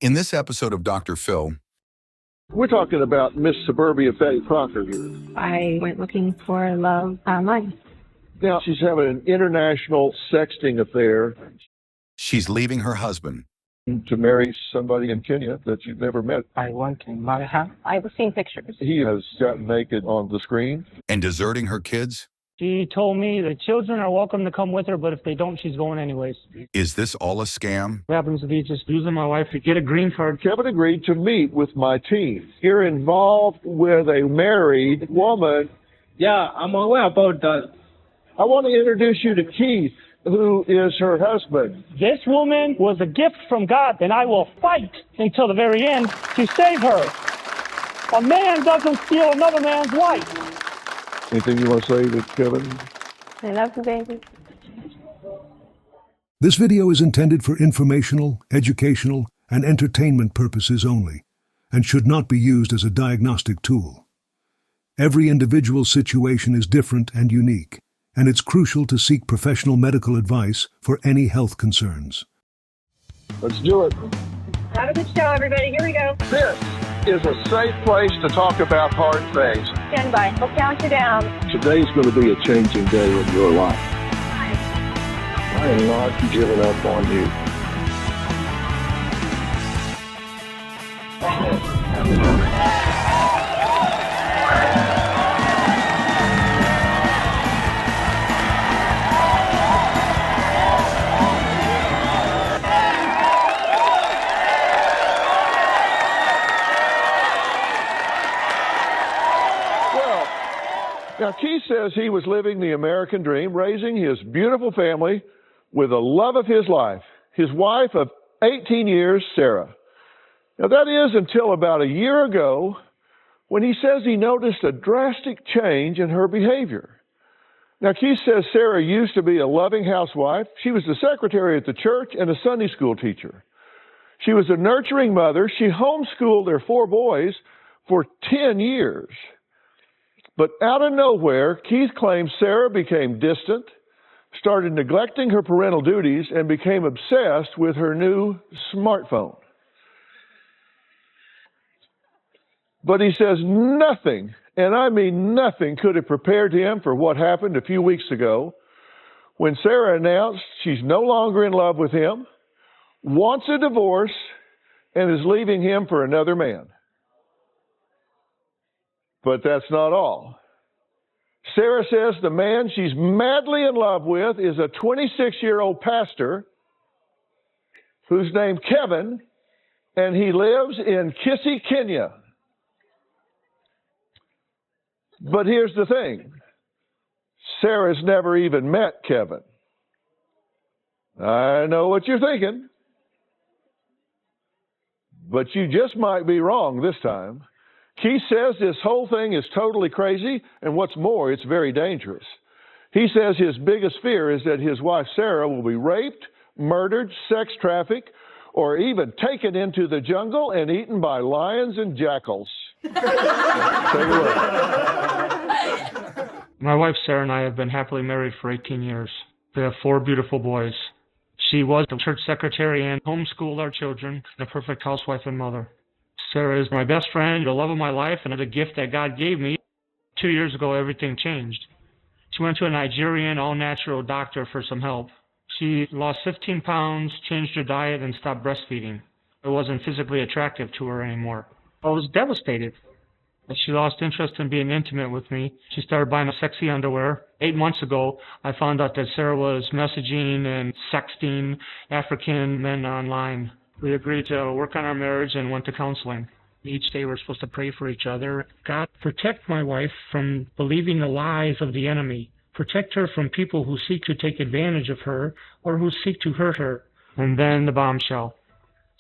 In this episode of Dr. Phil, we're talking about Miss Suburbia Fatty Crocker here. I went looking for love online. Now, she's having an international sexting affair she's leaving her husband. to marry somebody in Kenya that you've never met. I want to marry her. I've seen pictures. He has gotten naked on the screen. And deserting her kids? She told me the children are welcome to come with her, but if they don't, she's going anyways. Is this all a scam? What happens to be just using my wife to get a green card. Kevin agreed to meet with my team. You're involved with a married woman. Yeah, I'm aware about that. I want to introduce you to Keith, who is her husband. This woman was a gift from God, and I will fight until the very end to save her. A man doesn't steal another man's wife. Anything you want to say to Kevin? I love you, baby. This video is intended for informational, educational, and entertainment purposes only, and should not be used as a diagnostic tool. Every individual situation is different and unique, and it's crucial to seek professional medical advice for any health concerns. Let's do it. Have a good show, everybody. Here we go. This is a safe place to talk about hard things. Stand by. We'll count you down. Today's going to be a changing day in your life. I am not giving up on you. Now, Keith says he was living the American dream, raising his beautiful family with the love of his life, his wife of 18 years, Sarah. Now, that is until about a year ago when he says he noticed a drastic change in her behavior. Now, Keith says Sarah used to be a loving housewife. She was the secretary at the church and a Sunday school teacher. She was a nurturing mother. She homeschooled their 4 boys for 10 years. But out of nowhere, Keith claims Sarah became distant, started neglecting her parental duties, and became obsessed with her new smartphone. But he says nothing, and I mean nothing, could have prepared him for what happened a few weeks ago when Sarah announced she's no longer in love with him, wants a divorce, and is leaving him for another man. But that's not all. Sarah says the man she's madly in love with is a 26-year-old pastor who's named Kevin, and he lives in Kisii, Kenya. But here's the thing. Sarah's never even met Kevin. I know what you're thinking, but you just might be wrong this time. Keith says this whole thing is totally crazy, and what's more, it's very dangerous. He says his biggest fear is that his wife Sarah will be raped, murdered, sex trafficked, or even taken into the jungle and eaten by lions and jackals. Take a look. My wife Sarah and I have been happily married for 18 years. We have 4 beautiful boys. She was the church secretary and homeschooled our children, a perfect housewife and mother. Sarah is my best friend, the love of my life, and the gift that God gave me. 2 years ago, everything changed. She went to a Nigerian all-natural doctor for some help. She lost 15 pounds, changed her diet, and stopped breastfeeding. It wasn't physically attractive to her anymore. I was devastated. She lost interest in being intimate with me. She started buying sexy underwear. 8 months ago, I found out that Sarah was messaging and sexting African men online. We agreed to work on our marriage and went to counseling. Each day we're supposed to pray for each other. God, protect my wife from believing the lies of the enemy. Protect her from people who seek to take advantage of her or who seek to hurt her. And then the bombshell.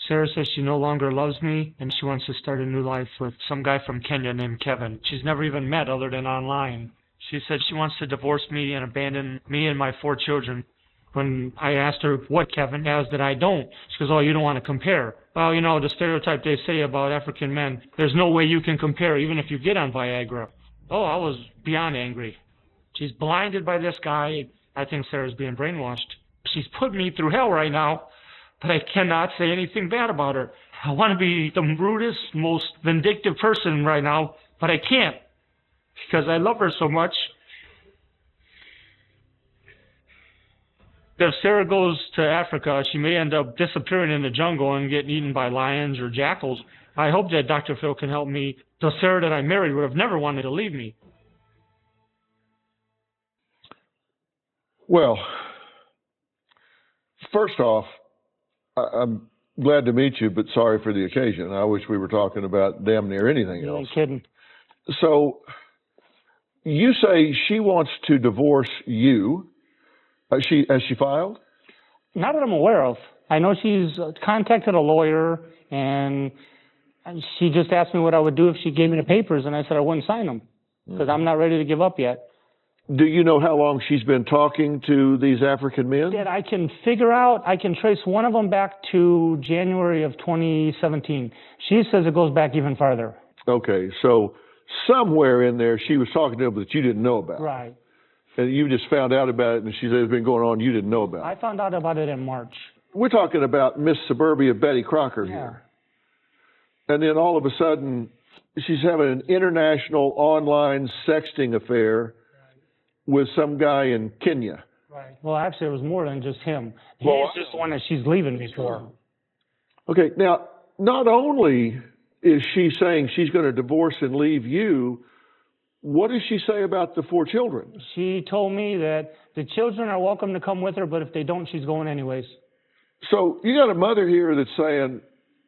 Sarah says she no longer loves me and she wants to start a new life with some guy from Kenya named Kevin. She's never even met other than online. She said she wants to divorce me and abandon me and my 4 children. When I asked her what Kevin has that I don't, she goes, "Oh, you don't want to compare." Well, you know, the stereotype they say about African men, there's no way you can compare even if you get on Viagra. Oh, I was beyond angry. She's blinded by this guy. I think Sarah's being brainwashed. She's put me through hell right now, but I cannot say anything bad about her. I want to be the rudest, most vindictive person right now, but I can't because I love her so much. If Sarah goes to Africa, she may end up disappearing in the jungle and getting eaten by lions or jackals. I hope that Dr. Phil can help me. The Sarah that I married would have never wanted to leave me. Well, first off, I'm glad to meet you, but sorry for the occasion. I wish we were talking about damn near anything You else. ain't kidding. So you say she wants to divorce you. Has she filed? Not that I'm aware of. I know she's contacted a lawyer, and she just asked me what I would do if she gave me the papers, and I said I wouldn't sign them because I'm not ready to give up yet. Do you know how long she's been talking to these African men? That I can figure out, I can trace one of them back to January of 2017. She says it goes back even farther. Okay, so somewhere in there she was talking to them that you didn't know about. Right. And you just found out about it, and she said it's been going on, you didn't know about it. I found out about it in March. We're talking about Miss Suburbia Betty Crocker here. And then all of a sudden, she's having an international online sexting affair with some guy in Kenya. Right. Well, actually, it was more than just him. Well, He's just the one that she's leaving me for. Okay, now, not only is she saying she's going to divorce and leave you, what does she say about the 4 children? She told me that the children are welcome to come with her, but if they don't, she's going anyways. So you got a mother here that's saying,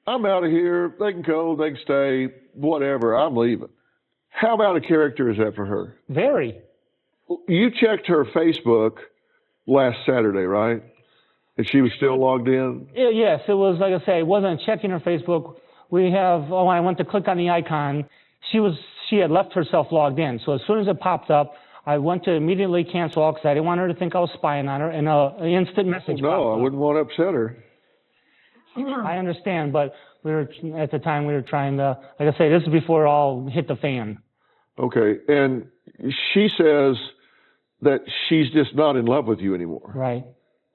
I'm out of here, they can go, they can stay, whatever, I'm leaving. How about a character is that for her? Very. You checked her Facebook last Saturday, right? And she was still logged in? Yes, it was, like I say, I wasn't checking her Facebook. I went to click on the icon. She had left herself logged in. So as soon as it popped up, I went to immediately cancel all because I didn't want her to think I was spying on her, and an instant message popped No, up. I wouldn't want to upset her. I understand, but at the time we were trying to, like I say, this is before it all hit the fan. Okay, and she says that she's just not in love with you anymore. Right.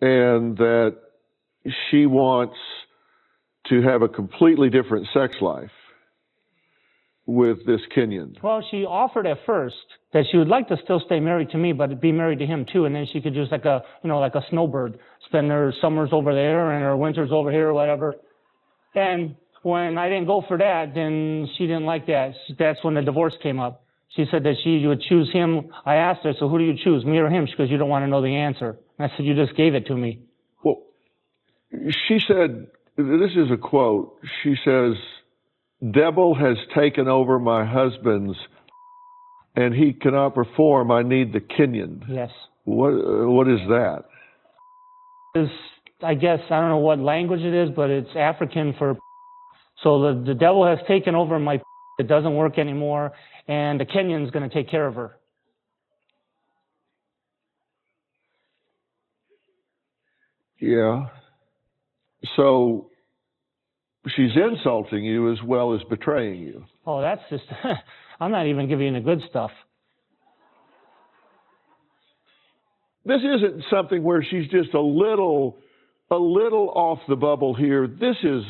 And that she wants to have a completely different sex life with this Kenyan. Well, she offered at first that she would like to still stay married to me, but be married to him too, and then she could just like a snowbird, spend her summers over there and her winters over here or whatever. And when I didn't go for that, then she didn't like that. That's when the divorce came up. She said that she would choose him. I asked her, so who do you choose, me or him? She goes, you don't want to know the answer. And I said, you just gave it to me. Well, she said, this is a quote, she says, devil has taken over my husband's and he cannot perform. I need the Kenyan. Yes. What is that? I guess, I don't know what language it is, but it's African for. So the devil has taken over my. It doesn't work anymore, and the Kenyan's going to take care of her. Yeah. So she's insulting you as well as betraying you. Oh, that's just. I'm not even giving you the good stuff. This isn't something where she's just a little off the bubble here. This is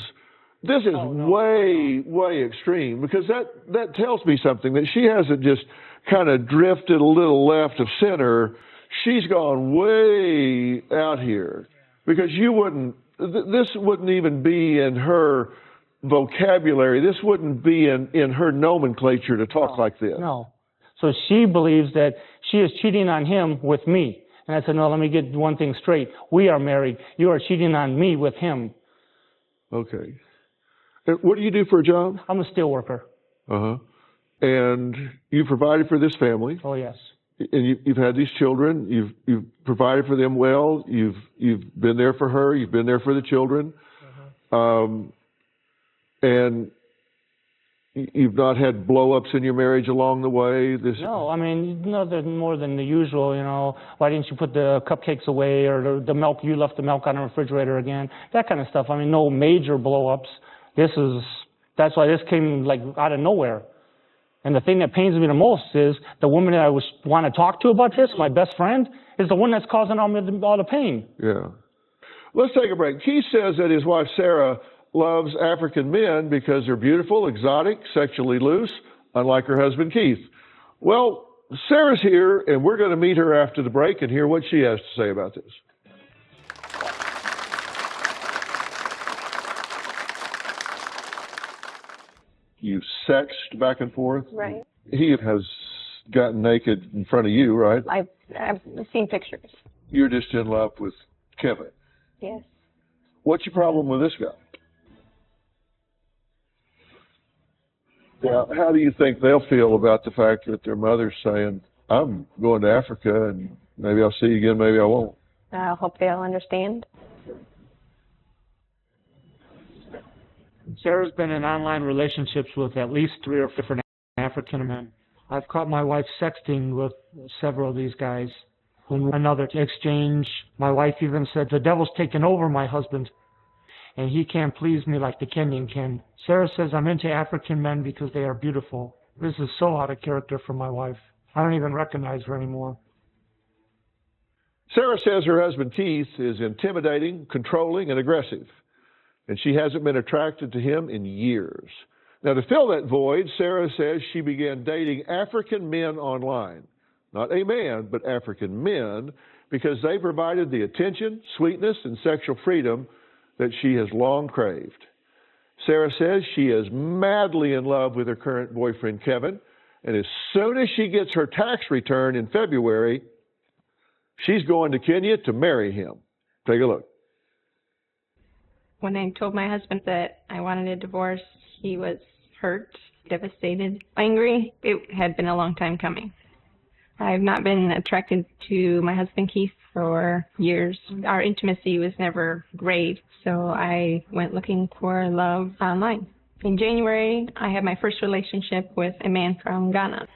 way extreme, because that tells me something, that she hasn't just kind of drifted a little left of center. She's gone way out here, because this wouldn't even be in her vocabulary. This wouldn't be in her nomenclature to talk like this. No. So she believes that she is cheating on him with me. And I said, no, let me get one thing straight. We are married. You are cheating on me with him. Okay. And what do you do for a job? I'm a steel worker. Uh-huh. And you provided for this family. Oh, yes. And you've had these children. You've provided for them well. You've been there for her. You've been there for the children. Uh-huh. And you've not had blow-ups in your marriage along the way? No, I mean, nothing more than the usual, why didn't you put the cupcakes away, or the milk, you left the milk on the refrigerator again, that kind of stuff. I mean, no major blow-ups. That's why this came like out of nowhere. And the thing that pains me the most is the woman that I want to talk to about this, my best friend, is the one that's causing all the pain. Yeah. Let's take a break. Keith says that his wife, Sarah, loves African men because they're beautiful, exotic, sexually loose, unlike her husband Keith. Well, Sarah's here, and we're going to meet her after the break and hear what she has to say about this. You sexed back and forth? Right. He has gotten naked in front of you, right? I've seen pictures. You're just in love with Kevin. Yes. What's your problem with this guy? Now, how do you think they'll feel about the fact that their mother's saying, I'm going to Africa and maybe I'll see you again, maybe I won't? I hope they'll understand. Sarah's been in online relationships with at least 3 or 4 different African men. I've caught my wife sexting with several of these guys. In another exchange, my wife even said, the devil's taken over my husband, and he can't please me like the Kenyan can. Sarah says I'm into African men because they are beautiful. This is so out of character for my wife. I don't even recognize her anymore. Sarah says her husband Keith is intimidating, controlling, and aggressive, and she hasn't been attracted to him in years. Now, to fill that void, Sarah says she began dating African men online. Not a man, but African men, because they provided the attention, sweetness, and sexual freedom that she has long craved. Sarah says she is madly in love with her current boyfriend, Kevin, and as soon as she gets her tax return in February, she's going to Kenya to marry him. Take a look. When I told my husband that I wanted a divorce, he was hurt, devastated, angry. It had been a long time coming. I've not been attracted to my husband Keith for years. Our intimacy was never great, so I went looking for love online. In January, I had my first relationship with a man from Ghana.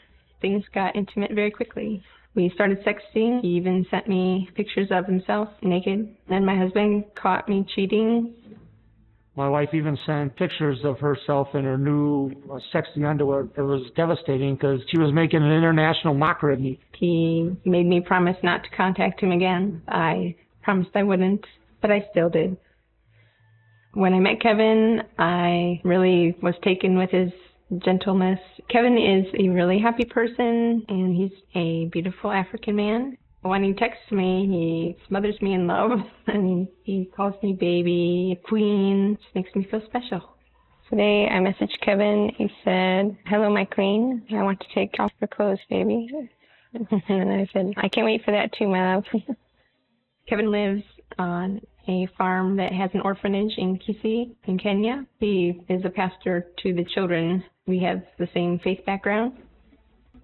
Things got intimate very quickly. We started sexting. He even sent me pictures of himself naked. Then my husband caught me cheating. My wife even sent pictures of herself in her new sexy underwear. It was devastating because she was making an international mockery of me. He made me promise not to contact him again. I promised I wouldn't, but I still did. When I met Kevin, I really was taken with his gentleness. Kevin is a really happy person, and he's a beautiful African man. When he texts me, he smothers me in love, and he calls me baby, queen. It makes me feel special. Today, I messaged Kevin. He said, hello, my queen. I want to take off your clothes, baby. And I said, I can't wait for that too, my love. Kevin lives on a farm that has an orphanage in Kisii, in Kenya. He is a pastor to the children. We have the same faith background.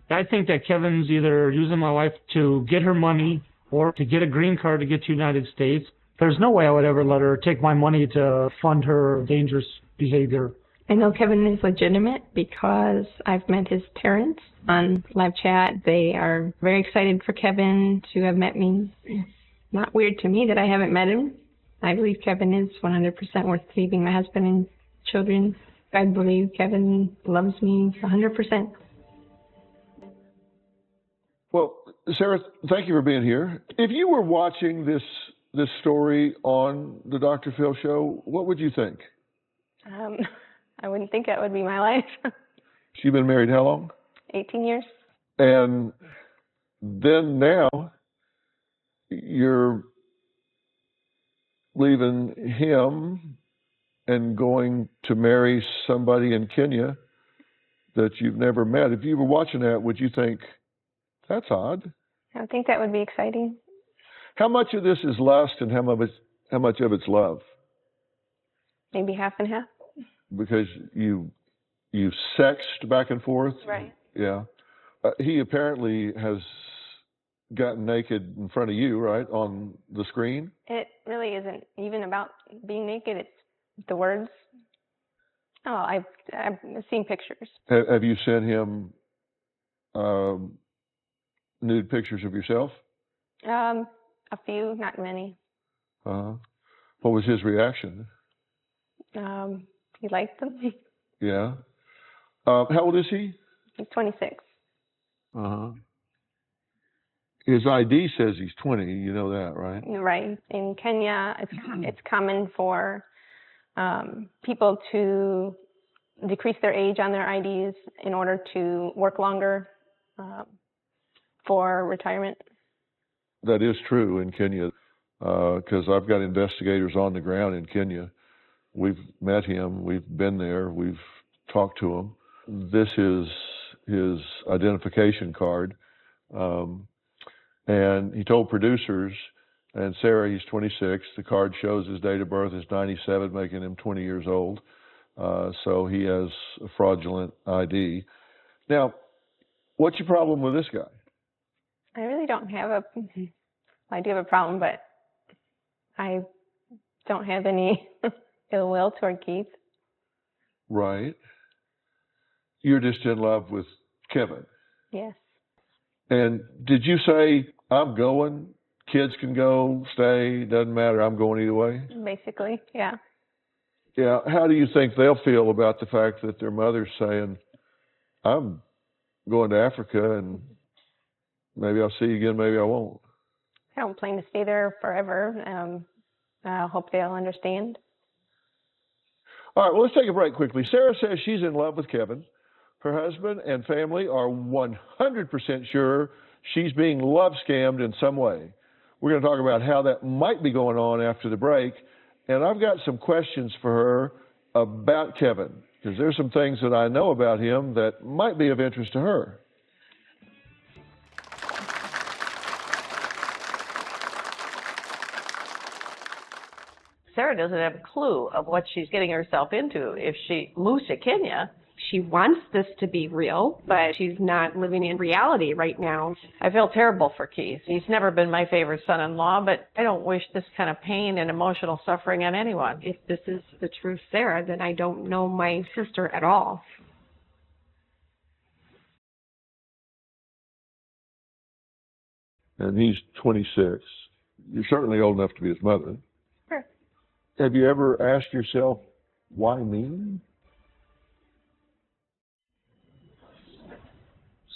I think that Kevin's either using my wife to get her money or to get a green card to get to the United States. There's no way I would ever let her take my money to fund her dangerous behavior. I know Kevin is legitimate because I've met his parents on live chat. They are very excited for Kevin to have met me. It's not weird to me that I haven't met him. I believe Kevin is 100% worth leaving my husband and children. I believe Kevin loves me 100%. Well, Sarah, thank you for being here. If you were watching this story on the Dr. Phil show, what would you think? I wouldn't think that would be my life. You've been married how long? 18 years. And then now you're leaving him and going to marry somebody in Kenya that you've never met. If you were watching that, would you think, that's odd? I think that would be exciting. How much of this is lust and how much of it's love? Maybe half and half. Because you sexed back and forth? Right. Yeah. He apparently has gotten naked in front of you, right, on the screen? It really isn't even about being naked. It's the words. Oh, I've seen pictures. Have you sent him nude pictures of yourself? A few, not many. What was his reaction? He liked them. Yeah. How old is he? He's 26. His ID says he's 20. You know that, right? Right. In Kenya, it's common for people to decrease their age on their IDs in order to work longer for retirement. That is true in Kenya, because I've got investigators on the ground in Kenya. We've met him, we've been there, we've talked to him. This is his identification card. And he told producers, and Sarah, he's 26, the card shows his date of birth is 97, making him 20 years old. So he has a fraudulent ID. Now, what's your problem with this guy? I really don't have I do have a problem, but I don't have any ill will toward Keith. Right. You're just in love with Kevin. Yes. And did you say, I'm going, kids can go, stay, doesn't matter, I'm going either way? Basically, yeah. Yeah. How do you think they'll feel about the fact that their mother's saying, I'm going to Africa and maybe I'll see you again, maybe I won't? I don't plan to stay there forever. I hope they'll understand. All right, well, let's take a break quickly. Sarah says she's in love with Kevin. Her husband and family are 100% sure she's being love scammed in some way. We're going to talk about how that might be going on after the break. And I've got some questions for her about Kevin, because there's some things that I know about him that might be of interest to her. Sarah doesn't have a clue of what she's getting herself into if she moves to Kenya. She wants this to be real, but she's not living in reality right now. I feel terrible for Keith. He's never been my favorite son-in-law, but I don't wish this kind of pain and emotional suffering on anyone. If this is the truth, Sarah, then I don't know my sister at all. And he's 26. You're certainly old enough to be his mother. Sure. Have you ever asked yourself, why me?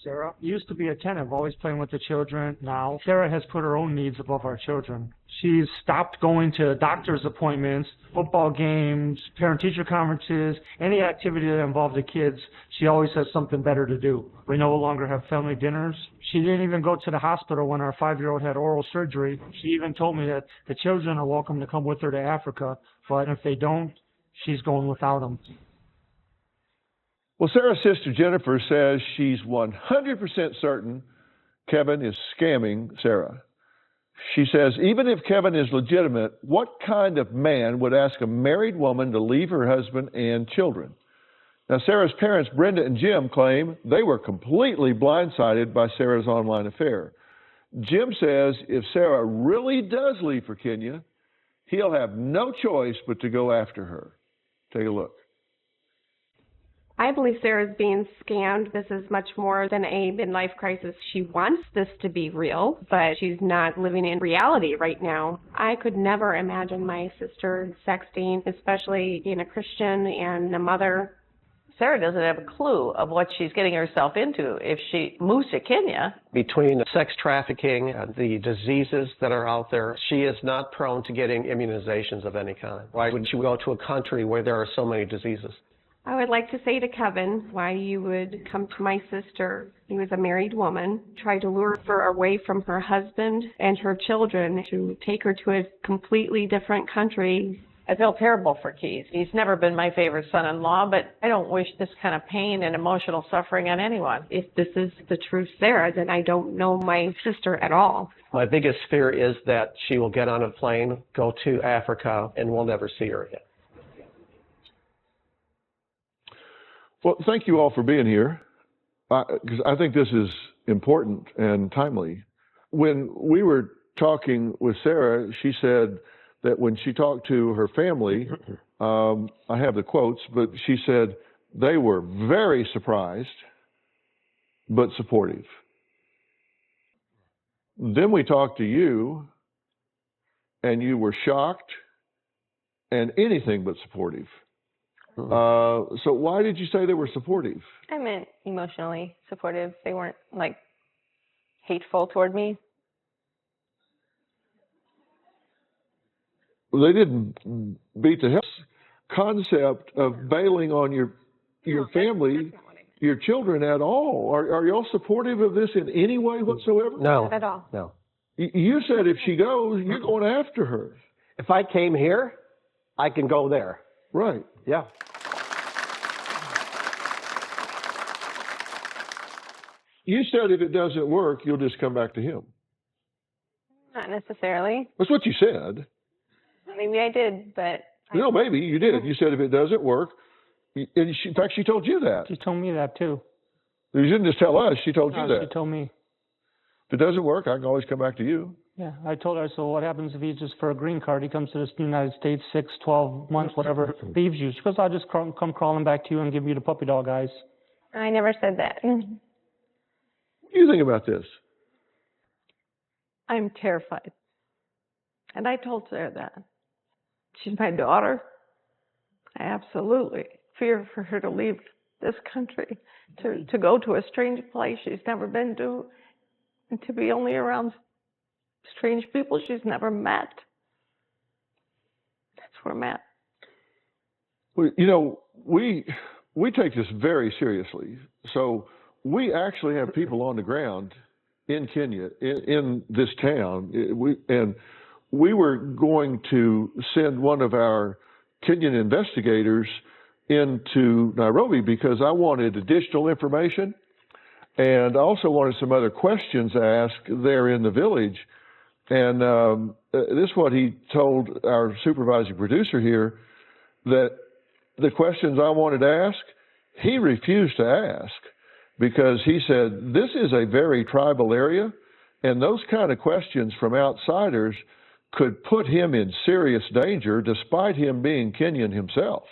Sarah used to be attentive, always playing with the children. Now, Sarah has put her own needs above our children. She's stopped going to doctor's appointments, football games, parent-teacher conferences, any activity that involved the kids. She always has something better to do. We no longer have family dinners. She didn't even go to the hospital when our 5-year-old had oral surgery. She even told me that the children are welcome to come with her to Africa, but if they don't, she's going without them. Well, Sarah's sister Jennifer says she's 100% certain Kevin is scamming Sarah. She says even if Kevin is legitimate, what kind of man would ask a married woman to leave her husband and children? Now, Sarah's parents, Brenda and Jim, claim they were completely blindsided by Sarah's online affair. Jim says if Sarah really does leave for Kenya, he'll have no choice but to go after her. Take a look. I believe Sarah's being scammed. This is much more than a midlife crisis. She wants this to be real, but she's not living in reality right now. I could never imagine my sister sexting, especially being a Christian and a mother. Sarah doesn't have a clue of what she's getting herself into if she moves to Kenya. Between sex trafficking and the diseases that are out there, she is not prone to getting immunizations of any kind. Why would she go to a country where there are so many diseases? I would like to say to Kevin why you would come to my sister. He was a married woman, tried to lure her away from her husband and her children to take her to a completely different country. I feel terrible for Keith. He's never been my favorite son-in-law, but I don't wish this kind of pain and emotional suffering on anyone. If this is the truth, Sarah, then I don't know my sister at all. My biggest fear is that she will get on a plane, go to Africa, and we'll never see her again. Well, thank you all for being here, because I think this is important and timely. When we were talking with Sarah, she said that when she talked to her family, I have the quotes, but she said they were very surprised but supportive. Then we talked to you, and you were shocked and anything but supportive. So why did you say they were supportive? I meant emotionally supportive. They weren't, like, hateful toward me. They didn't beat the hell, concept of bailing on your family, That's not what I meant. your children at all. Are y'all supportive of this in any way whatsoever? No. Not at all. No. You said if she goes, you're going after her. If I came here, I can go there. Right. Yeah. You said if it doesn't work, you'll just come back to him. Not necessarily. That's what you said. Maybe I did, but No, maybe you did. You said if it doesn't work, and in fact, she told you that. She told me that too. You didn't just tell us. She told you No, that. she told me. If it doesn't work, I can always come back to you. Yeah, I told her, so what happens if he's just for a green card? He comes to the United States 6, 12 months, whatever, leaves you. She goes, I'll just come crawling back to you and give you the puppy dog eyes. I never said that. What do you think about this? I'm terrified. And I told Sarah that. She's my daughter. I absolutely fear for her to leave this country, to go to a strange place she's never been to, and to be only around strange people she's never met. That's where I'm at. Well, you know, we take this very seriously. So we actually have people on the ground in Kenya, in this town. We were going to send one of our Kenyan investigators into Nairobi because I wanted additional information, and I also wanted some other questions asked there in the village. And this is what he told our supervising producer here, that the questions I wanted to ask, he refused to ask because he said, this is a very tribal area, and those kind of questions from outsiders could put him in serious danger despite him being Kenyan himself.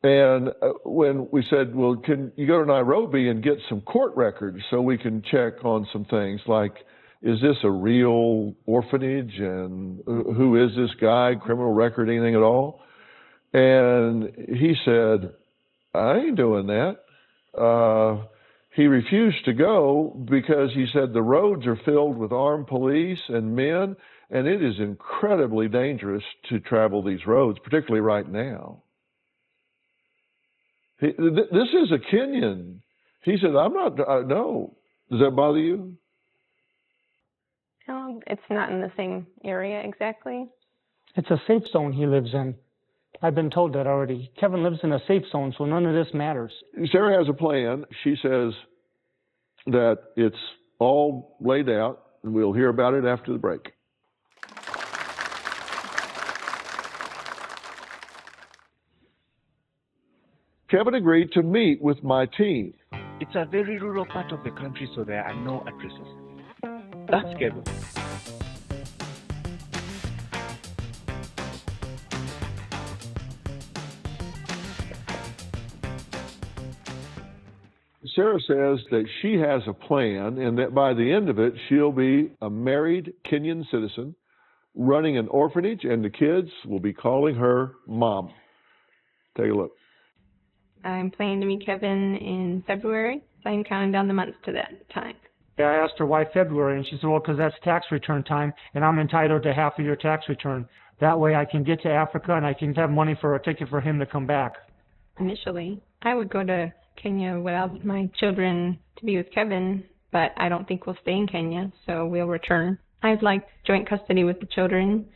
And when we said, well, can you go to Nairobi and get some court records so we can check on some things like, is this a real orphanage, and who is this guy, criminal record, anything at all? And he said, I ain't doing that. He refused to go because he said the roads are filled with armed police and men, and it is incredibly dangerous to travel these roads, particularly right now. This is a Kenyan. He said, I'm not, no. Does that bother you? No, it's not in the same area exactly. It's a safe zone he lives in. I've been told that already. Kevin lives in a safe zone, so none of this matters. Sarah has a plan. She says that it's all laid out, and we'll hear about it after the break. Kevin agreed to meet with my team. It's a very rural part of the country, so there are no addresses. That's Kevin. Sarah says that she has a plan and that by the end of it, she'll be a married Kenyan citizen running an orphanage, and the kids will be calling her Mom. Take a look. I'm planning to meet Kevin in February. So I'm counting down the months to that time. Yeah, I asked her why February, and she said, well, because that's tax return time, and I'm entitled to half of your tax return. That way I can get to Africa, and I can have money for a ticket for him to come back. Initially, I would go to Kenya without my children to be with Kevin, but I don't think we'll stay in Kenya, so we'll return. I'd like joint custody with the children,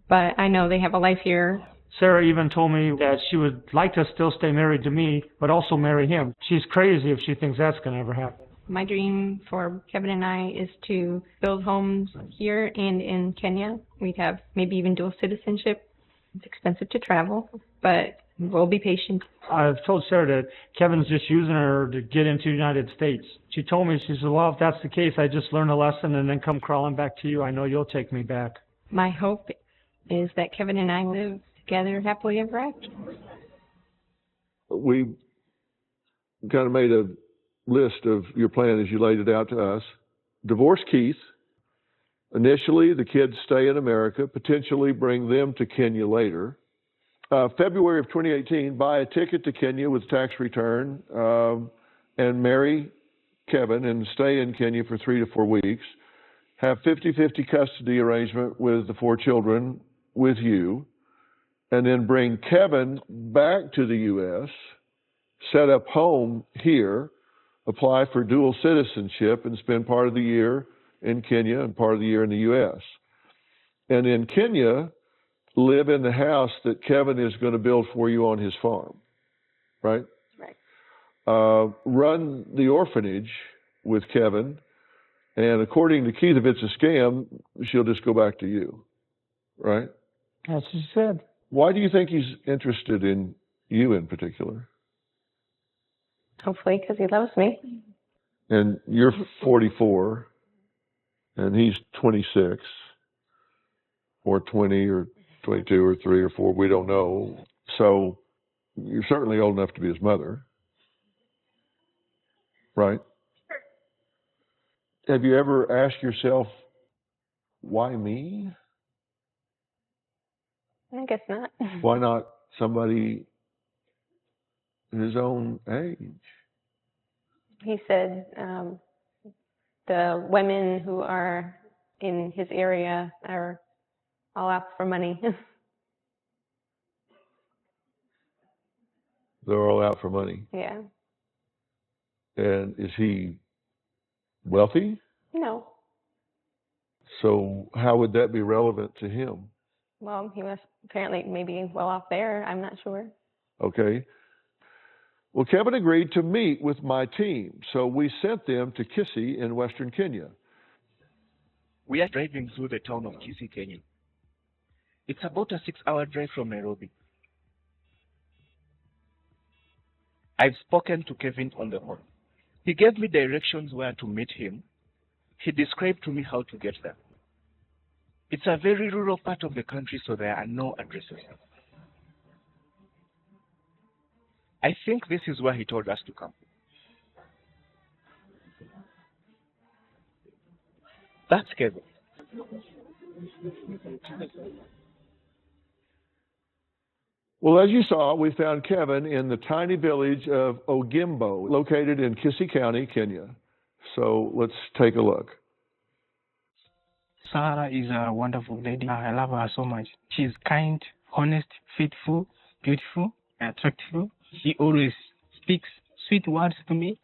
but I know they have a life here. Sarah even told me that she would like to still stay married to me, but also marry him. She's crazy if she thinks that's going to ever happen. My dream for Kevin and I is to build homes here and in Kenya. We'd have maybe even dual citizenship. It's expensive to travel, but we'll be patient. I've told Sarah that Kevin's just using her to get into the United States. She told me, she said, well, if that's the case, I just learn a lesson and then come crawling back to you. I know you'll take me back. My hope is that Kevin and I live together happily ever after. We kind of made a list of your plan as you laid it out to us. Divorce Keith. Initially, the kids stay in America, potentially bring them to Kenya later. February of 2018, buy a ticket to Kenya with tax return and marry Kevin and stay in Kenya for 3 to 4 weeks. Have 50-50 custody arrangement with the 4 children with you. and then bring Kevin back to the U.S., set up home here, apply for dual citizenship, and spend part of the year in Kenya and part of the year in the U.S. And in Kenya, live in the house that Kevin is going to build for you on his farm, right? Right. Run the orphanage with Kevin, and according to Keith, if it's a scam, she'll just go back to you, right? As you said. Why do you think he's interested in you in particular? Hopefully, because he loves me. And you're 44, and he's 26, or 20, or 22, or 3, or 4. We don't know. So you're certainly old enough to be his mother, right? Have you ever asked yourself, why me? I guess not. Why not somebody his own age? He said the women who are in his area are all out for money. They're all out for money. Yeah. And is he wealthy? No. So how would that be relevant to him? Well, he was apparently maybe well off there. I'm not sure. Okay. Well, Kevin agreed to meet with my team, so we sent them to Kisii in western Kenya. We are driving through the town of Kisii, Kenya. It's about a 6-hour drive from Nairobi. I've spoken to Kevin on the phone. He gave me directions where to meet him. He described to me how to get there. It's a very rural part of the country, so there are no addresses. I think this is where he told us to come. That's Kevin. Well, as you saw, we found Kevin in the tiny village of Ogimbo, located in Kisii County, Kenya. So let's take a look. Sarah is a wonderful lady. I love her so much. She's kind, honest, faithful, beautiful, attractive. She always speaks sweet words to me.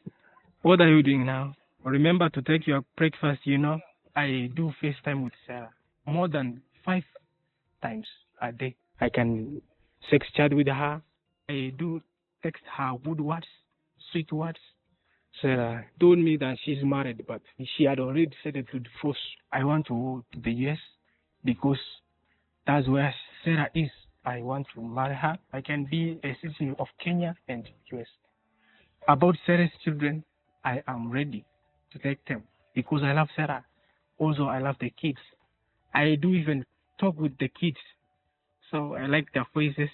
What are you doing now? Remember to take your breakfast, you know. I do FaceTime with Sarah more than 5 times a day. I can sex chat with her. I do text her good words, sweet words. Sarah told me that she's married, but she had already decided to divorce. I want to go to the US because that's where Sarah is. I want to marry her. I can be a citizen of Kenya and US. About Sarah's children, I am ready to take them because I love Sarah. Also, I love the kids. I do even talk with the kids. So I like their faces.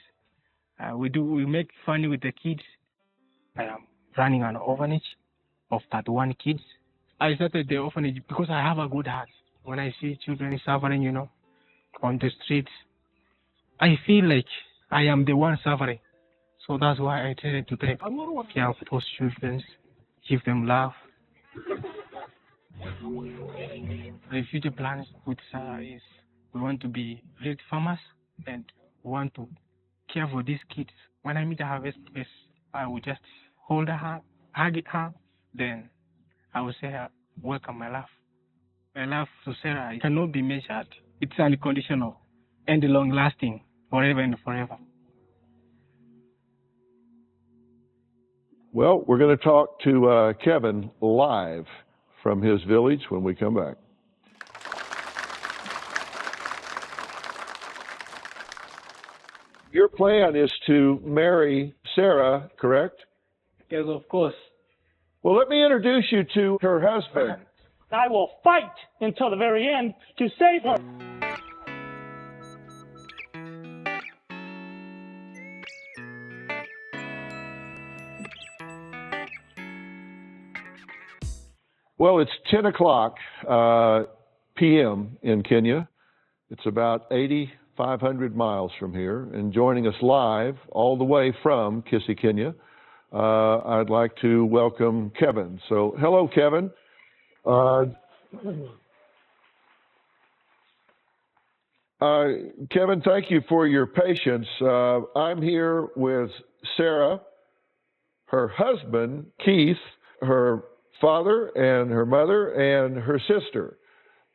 We make fun with the kids. I am running an orphanage of 31 kids. I started the orphanage because I have a good heart. When I see children suffering, you know, on the streets, I feel like I am the one suffering. So that's why I decided to take care of those children, give them love. The future plans with Sarah is we want to be great farmers and we want to care for these kids. When I meet her face to face, I will just hold her, hug her, then I will say, welcome, my love. My love to Sarah cannot be measured. It's unconditional and long-lasting, forever and forever. Well, we're going to talk to Kevin live from his village when we come back. Your plan is to marry Sarah, correct? Yes, of course. Well, let me introduce you to her husband. I will fight until the very end to save her. Well, it's 10 o'clock p.m. in Kenya. It's about 8,500 miles from here. And joining us live all the way from Kisii, Kenya, I'd like to welcome Kevin. So, hello, Kevin. Kevin, thank you for your patience. I'm here with Sarah, her husband, Keith, her father and her mother, and her sister.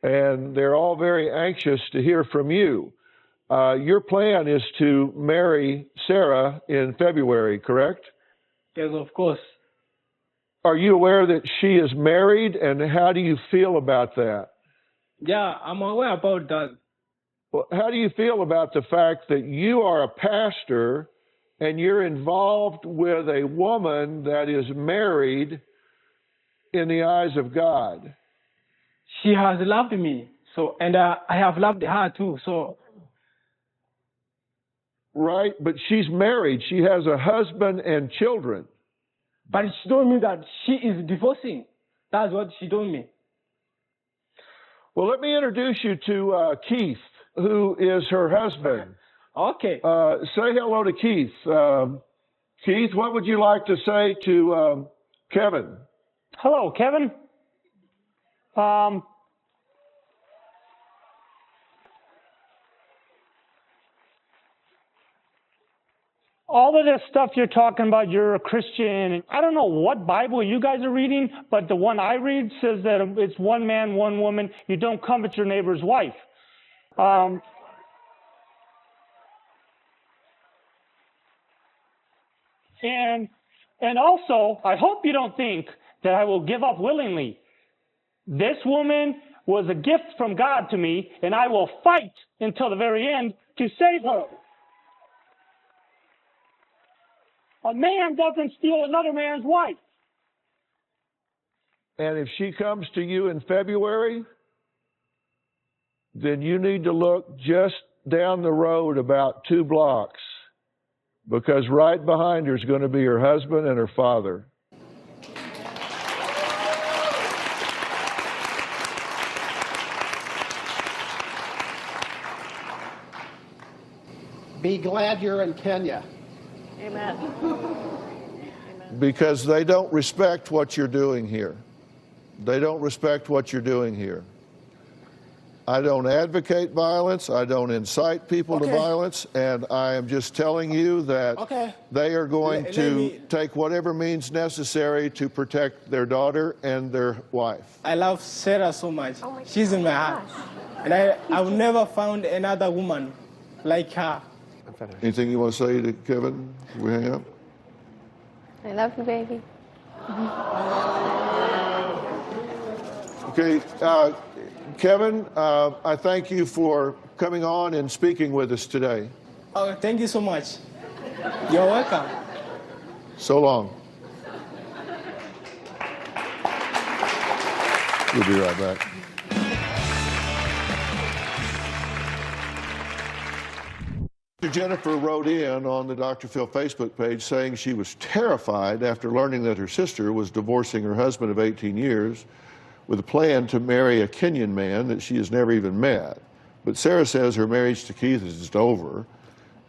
And they're all very anxious to hear from you. Your plan is to marry Sarah in February, correct? Yes, of course. Are you aware that she is married, and how do you feel about that? Yeah, I'm aware about that. Well, how do you feel about the fact that you are a pastor and you're involved with a woman that is married in the eyes of God? She has loved me, so, and I have loved her too. So. Right, but she's married. She has a husband and children. But she told me that she is divorcing. That's what she told me. Well, let me introduce you to Keith, who is her husband. Okay. Say hello to Keith. Keith, what would you like to say to Kevin? Hello, Kevin. All of this stuff you're talking about, you're a Christian. I don't know what Bible you guys are reading, but the one I read says that it's one man, one woman. You don't covet your neighbor's wife. And also, I hope you don't think that I will give up willingly. This woman was a gift from God to me, and I will fight until the very end to save her. A man doesn't steal another man's wife. And if she comes to you in February, then you need to look just down the road about 2 blocks, because right behind her is going to be her husband and her father. Be glad you're in Kenya. Amen. Because they don't respect what you're doing here. They don't respect what you're doing here. I don't advocate violence. I don't incite people to violence. And I am just telling you that they are going to take whatever means necessary to protect their daughter and their wife. I love Sarah so much. She's in my heart. And I've never found another woman like her. Anything you want to say to Kevin? We hang up? I love you, baby. Okay, Kevin, I thank you for coming on and speaking with us today. Oh, thank you so much. You're welcome. So long. We'll be right back. Jennifer wrote in on the Dr. Phil Facebook page saying she was terrified after learning that her sister was divorcing her husband of 18 years with a plan to marry a Kenyan man that she has never even met. But Sarah says her marriage to Keith is just over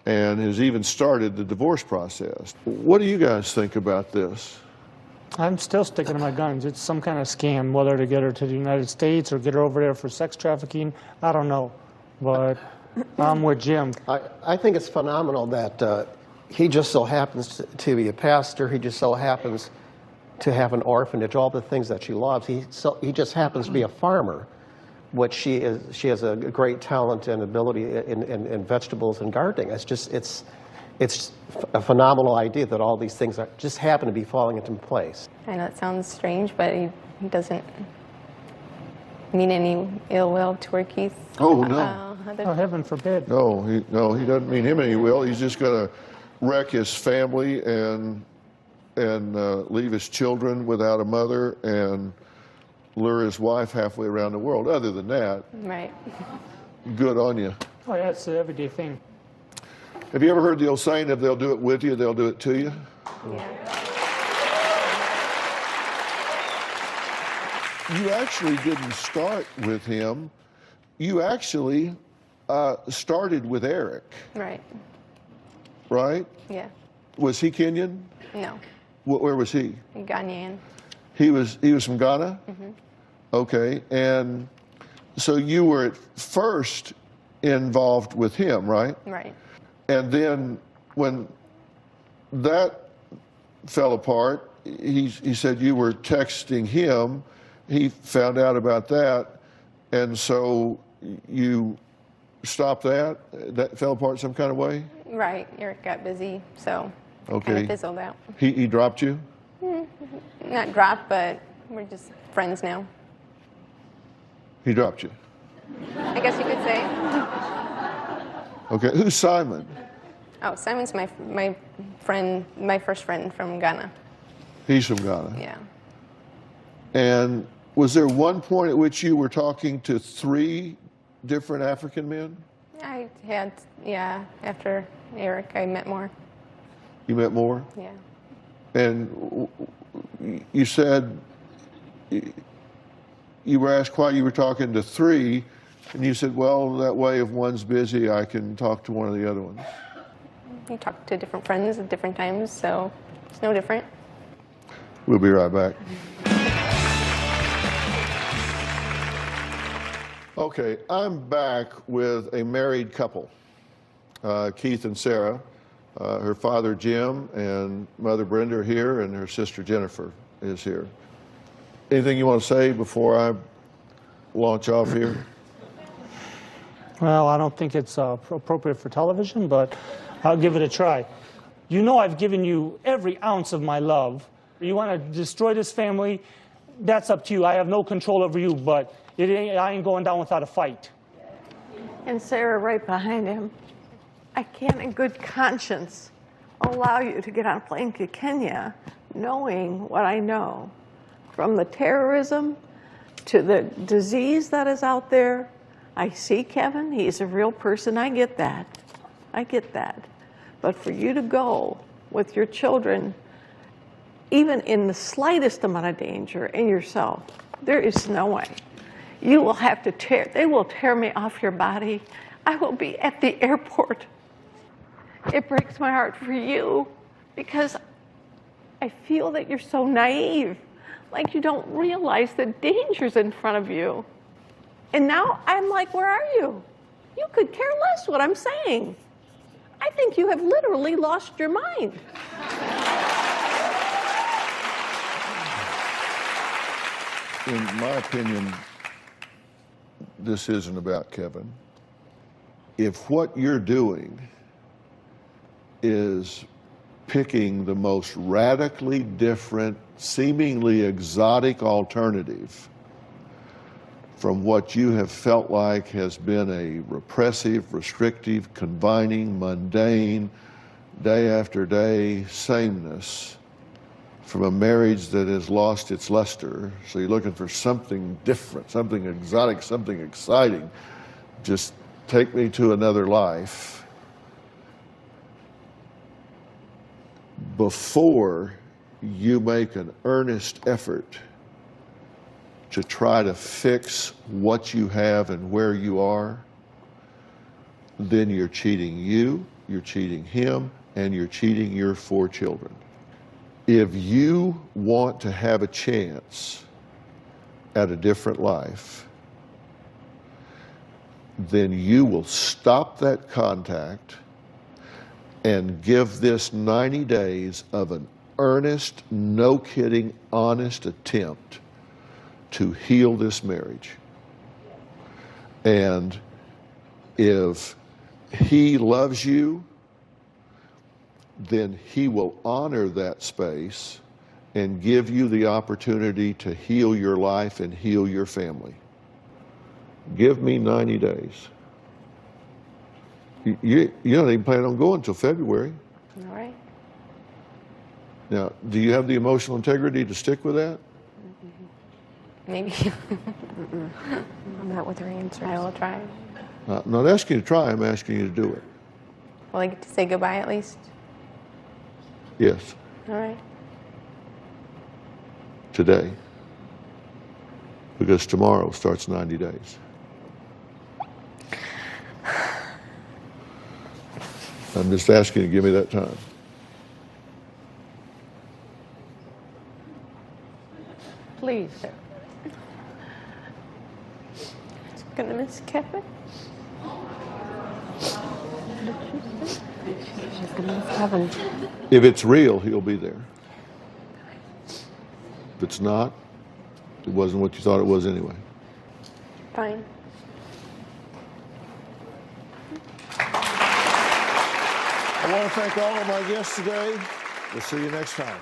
and has even started the divorce process. What do you guys think about this? I'm still sticking to my guns. It's some kind of scam, whether to get her to the United States or get her over there for sex trafficking. I don't know, but I'm with Jim. I think it's phenomenal that he just so happens to be a pastor. He just so happens to have an orphanage, all the things that she loves. He just happens to be a farmer, which she has a great talent and ability in vegetables and gardening. It's a phenomenal idea that all these things just happen to be falling into place. I know it sounds strange, but he doesn't mean any ill will toward Keith. Oh, no. Oh, heaven forbid. No, he doesn't mean him any will. He's just going to wreck his family and leave his children without a mother and lure his wife halfway around the world. Other than that, Right. good on you. Oh, yeah, it's an everyday thing. Have you ever heard the old saying, if they'll do it with you, they'll do it to you? Yeah. You actually didn't start with him. You actually started with Eric, Right. right? Yeah. Was he Kenyan? No. Where was he? Ghanaian. He was from Ghana? Mm-hmm. Okay, and so you were at first involved with him, right? Right. And then when that fell apart, he said you were texting him. He found out about that, and so you stopped that. That fell apart some kind of way. Right. Eric got busy, so kind Okay. of fizzled out. He dropped you. Not dropped, but we're just friends now. He dropped you. I guess you could say. Okay. Who's Simon? Oh, Simon's my friend, my first friend from Ghana. He's from Ghana. Yeah. And was there one point at which you were talking to 3 different African men? I had, yeah, after Eric, I met more. You met more? Yeah. And you said you were asked why you were talking to 3, and you said, well, that way if one's busy, I can talk to one of the other ones. You talk to different friends at different times, so it's no different. We'll be right back. Okay, I'm back with a married couple, Keith and Sarah. Her father, Jim, and mother, Brenda, are here, and her sister, Jennifer, is here. Anything you want to say before I launch off here? Well, I don't think it's appropriate for television, but I'll give it a try. You know I've given you every ounce of my love. You want to destroy this family, that's up to you. I have no control over you, but I ain't going down without a fight. And Sarah right behind him. I can't in good conscience allow you to get on a plane to Kenya knowing what I know. From the terrorism to the disease that is out there. I see Kevin, he's a real person, I get that. I get that. But for you to go with your children, even in the slightest amount of danger in yourself, there is no way. You will have to they will tear me off your body. I will be at the airport. It breaks my heart for you because I feel that you're so naive, like you don't realize the dangers in front of you. And now I'm like, where are you? You could care less what I'm saying. I think you have literally lost your mind. In my opinion, this isn't about Kevin. If what you're doing is picking the most radically different, seemingly exotic alternative from what you have felt like has been a repressive, restrictive, confining, mundane, day after day sameness from a marriage that has lost its luster, so you're looking for something different, something exotic, something exciting, just take me to another life. Before you make an earnest effort to try to fix what you have and where you are, then you're cheating you, you're cheating him, and you're cheating your 4 children. If you want to have a chance at a different life, then you will stop that contact and give this 90 days of an earnest, no kidding, honest attempt to heal this marriage. And if he loves you, then he will honor that space and give you the opportunity to heal your life and heal your family. Give me 90 days. You don't even plan on going until February. All right. Now, do you have the emotional integrity to stick with that? Maybe. I'm not with her answers. I will try. I'm not asking you to try, I'm asking you to do it. Will I get to say goodbye at least? Yes, All right. today. Because tomorrow starts 90 days. I'm just asking you to give me that time. Please, sir. I'm gonna miss Kevin. She's going to miss Kevin. If it's real, he'll be there. If it's not, it wasn't what you thought it was anyway. Fine. I want to thank all of my guests today. We'll see you next time.